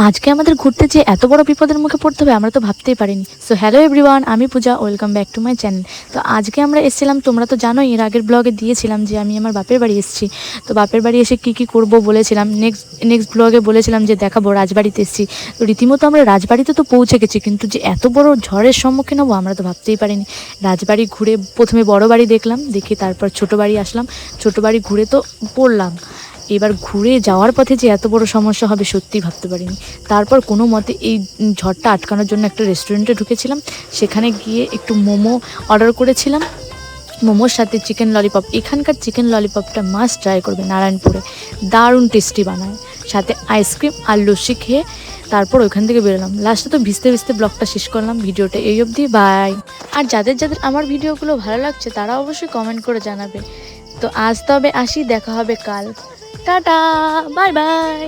আজকে আমাদের ঘুরতে যে এত বড় বিপদের মুখে পড়তে হবে আমরা তো ভাবতেই পারিনি। সো হ্যালো এভরিওয়ান, আমি Puja, welcome back to my channel. তো আজকে আমরা এসেছিলাম, তোমরা তো জানোই এর আগের ব্লগে দিয়েছিলাম যে আমি আমার বাপের বাড়ি এসেছি। তো বাপের বাড়ি এসে কী কী করবো বলেছিলাম, নেক্সট ব্লগে বলেছিলাম যে দেখাবো রাজবাড়িতে এসেছি। তো রীতিমতো আমরা রাজবাড়িতে তো পৌঁছে গেছি, কিন্তু যে এত বড় ঝড়ের সম্মুখীন হবো আমরা তো ভাবতেই পারিনি। রাজবাড়ি ঘুরে প্রথমে বড় বাড়ি দেখলাম, দেখে তারপর ছোটো বাড়ি আসলাম। ছোটো বাড়ি ঘুরে তো পড়লাম, এবার ঘুরে যাওয়ার পথে যে এত বড় সমস্যা হবে সত্যিই ভাবতে পারিনি। তারপর কোনো মতে এই ঝড়টা আটকানোর জন্য একটা রেস্টুরেন্টে ঢুকেছিলাম, সেখানে গিয়ে একটু মোমো অর্ডার করেছিলাম। মোমোর সাথে চিকেন ললিপপ, এখানকার চিকেন ললিপপটা মাস্ট ট্রাই করবে, নারায়ণপুরে দারুণ টেস্টি বানায়। সাথে আইসক্রিম আর লস্যি খেয়ে তারপর ওইখান থেকে বেরোলাম। লাস্টে তো ভিজতে ভিজতে ব্লগটা শেষ করলাম। ভিডিওটা এই অবধি, বাই। আর যাদের যাদের আমার ভিডিওগুলো ভালো লাগছে তারা অবশ্যই কমেন্ট করে জানাবে। তো আজ তবে আসি, দেখা হবে কাল। Tata, bye bye.